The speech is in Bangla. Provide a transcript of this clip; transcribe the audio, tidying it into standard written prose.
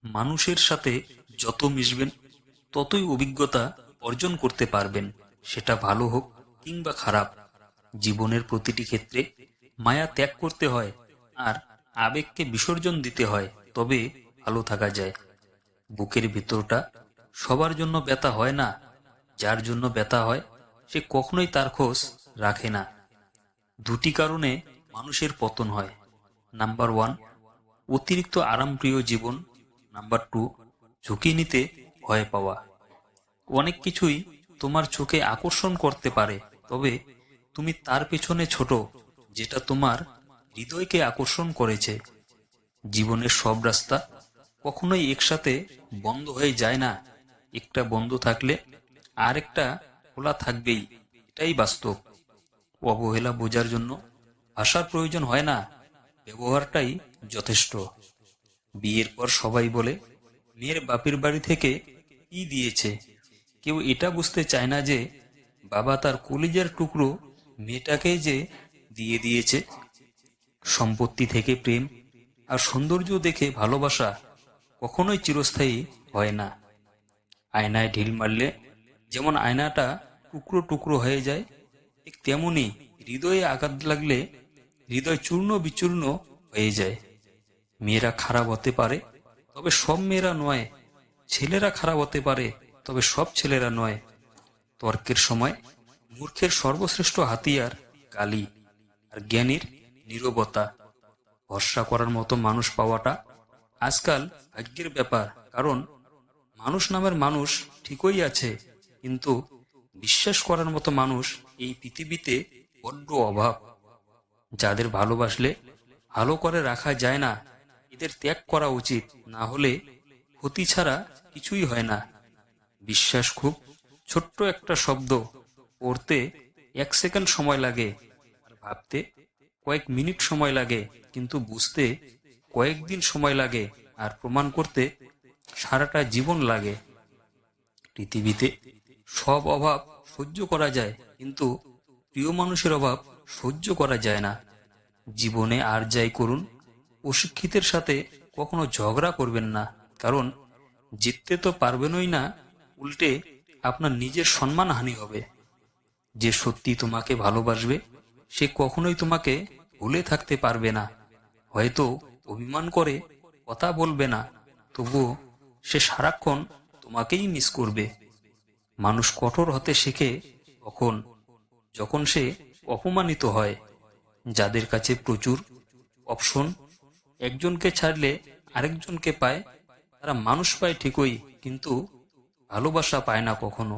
মানুষের সাথে যত মিশবেন ততই অভিজ্ঞতা অর্জন করতে পারবেন, সেটা ভালো হোক কিংবা খারাপ। জীবনের প্রতিটি ক্ষেত্রে মায়া ত্যাগ করতে হয় আর আবেগকে বিসর্জন দিতে হয়, তবে ভালো থাকা যায়। বুকের ভিতরটা সবার জন্য ব্যথা হয় না, যার জন্য ব্যথা হয় সে কখনোই তার খোঁজ রাখে না। দুটি কারণে মানুষের পতন হয়। নাম্বার 1, অতিরিক্ত আরামপ্রিয় জীবন। নাম্বার 2, ঝুঁকি নিতে ভয় পাওয়া। অনেক কিছুই তোমার চোখে আকর্ষণ করতে পারে, তবে তুমি তার পেছনে ছোট যেটা তোমার হৃদয়কে আকর্ষণ করেছে। জীবনের সব রাস্তা কখনোই একসাথে বন্ধ হয়ে যায় না, একটা বন্ধ থাকলে আরেকটা খোলা থাকবেই, এটাই বাস্তব। অবহেলা বোঝার জন্য ভাষার প্রয়োজন হয় না, ব্যবহারটাই যথেষ্ট। বিয়ের পর সবাই বলে মেয়ের বাপের বাড়ি থেকে কি দিয়েছে, কেউ এটা বুঝতে চায় না যে বাবা তার কলিজার টুকরো মেয়েটাকে যে দিয়ে দিয়েছে। সম্পত্তি থেকে প্রেম আর সৌন্দর্য দেখে ভালোবাসা কখনোই চিরস্থায়ী হয় না। আয়নায় ঢিল মারলে যেমন আয়নাটা টুকরো টুকরো হয়ে যায়, ঠিক তেমনি হৃদয়ে আঘাত লাগলে হৃদয় চূর্ণ বিচূর্ণ হয়ে যায়। মেয়েরা খারাপ হতে পারে, তবে সব মেয়েরা নয়। ছেলেরা খারাপ হতে পারে, তবে সব ছেলেরা নয়। তর্কের সময় মূর্খের সর্বশ্রেষ্ঠ হাতিয়ার গালি, আর জ্ঞানীর নীরবতা। ভরসা করার মতো মানুষ পাওয়াটা আজকাল ভাগ্যের ব্যাপার, কারণ মানুষ নামের মানুষ ঠিকই আছে, কিন্তু বিশ্বাস করার মতো মানুষ এই পৃথিবীতে বড্ড অভাব। যাদের ভালোবাসলে ভালো করে রাখা যায় না, এদের ত্যাগ করা উচিত, না হলে ক্ষতি ছাড়া কিছুই হয় না। বিশ্বাস খুব ছোট্ট একটা শব্দ, পড়তে 1 সেকেন্ড সময় লাগে, আর ভাবতে কয়েক মিনিট সময় লাগে, কিন্তু বুঝতে কয়েকদিন সময় লাগে, আর প্রমাণ করতে সারাটা জীবন লাগে। পৃথিবীতে সব অভাব সহ্য করা যায়, কিন্তু প্রিয় মানুষের অভাব সহ্য করা যায় না। জীবনে আর যাই করুন, অশিক্ষিতের সাথে কখনো ঝগড়া করবেন না, কারণ জিততে তো পারবেনই না, উল্টে আপনার নিজের সম্মান হানি হবে। যে সত্যি তোমাকে ভালোবাসবে সে কখনোই তোমাকে ভুলে থাকতে পারবে না। হয়তো অভিমান করে কথা বলবে না, তবুও সে সারাক্ষণ তোমাকেই মিস করবে। মানুষ কঠোর হতে শেখে তখন যখন সে অপমানিত হয়। যাদের কাছে প্রচুর অপশন একজনকে ছাড়লে আরেকজনকে পায়, তারা মানুষ পায় ঠিকই, কিন্তু ভালোবাসা পায় না কখনো।